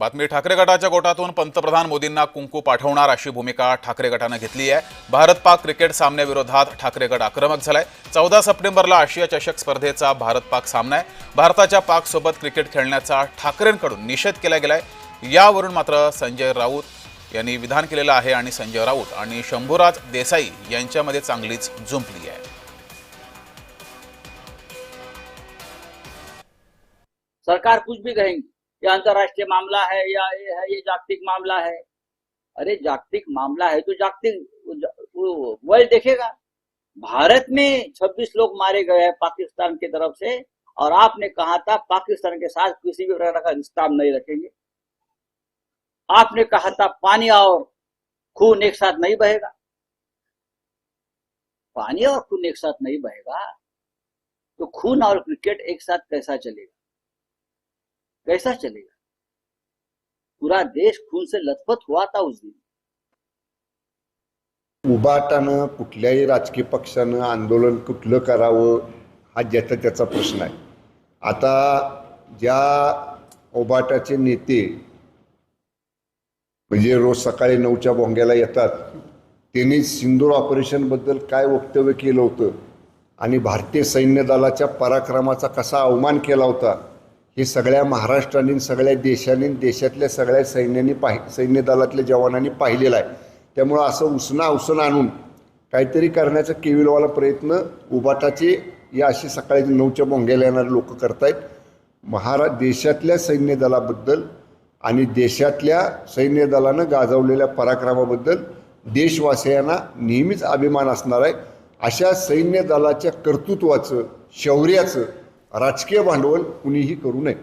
बातमी ठाकरे गटाच्या गोटातून पंतप्रधान मोदींना कुंकू पाठवणार अशी भूमिका ठाकरे गटाने घेतली आहे। भारत पाक क्रिकेट सामन्याविरोधात ठाकरे गट आक्रमक झालाय। 14 सप्टेंबरला आशिया चषक स्पर्धेचा भारत पाक सामना आहे। भारताच्या पाक सोबत क्रिकेट खेळण्याचा ठाकरेंकडून निषेध केला गेलाय। यावरून मात्र संजय राऊत यांनी विधान केलेलं आहे आणि संजय राऊत आणि शंभूराज देसाई यांच्यामध्ये चांगलीच जुंपली आहे। सरकार कुछ भी कहेंगी, ये अंतर्राष्ट्रीय मामला है या ये जागतिक मामला है। अरे जागतिक मामला है तो जागतिक वर्ल्ड देखेगा। भारत में 26 लोग मारे गए हैं पाकिस्तान की तरफ से, और आपने कहा था पाकिस्तान के साथ किसी भी प्रकार का रिश्ता हम नहीं रखेंगे। आपने कहा था पानी और खून एक साथ नहीं बहेगा। पानी और खून एक साथ नहीं बहेगा तो खून और क्रिकेट एक साथ कैसा चलेगा? कैसा चलेगा? पूरा देश खून से लथपथ हुआ था उस दिन। उबाटानं कुठल्याही राजकीय पक्षानं आंदोलन कुठलं करावं हा ज्याचा त्याचा प्रश्न आहे। आता ज्या उबाटाचे नेते म्हणजे रोज सकाळी 9च्या भोंग्याला येतात, त्यांनी सिंदूर ऑपरेशन बद्दल काय वक्तव्य केलं होतं आणि भारतीय सैन्य दलाच्या पराक्रमाचा कसा अवमान केला होता हे सगळ्या महाराष्ट्राने, सगळ्या देशांनी, देशातल्या सगळ्या सैन्य दलातल्या जवानांनी पाहिलेला आहे। त्यामुळे असं उसना आणून काहीतरी करण्याचा केविलवाला प्रयत्न उबाटाचे या अशी सकाळी 9च्या भोंग्याला येणारे लोक करतायत। देशातल्या सैन्य दलाबद्दल आणि देशातल्या सैन्य दलानं गाजवलेल्या पराक्रमाबद्दल देशवासियांना नेहमीच अभिमान असणार आहे। अशा सैन्य दलाच्या कर्तृत्वाचं, शौर्याचं राजकीय भांडवल कुणीही करू नये।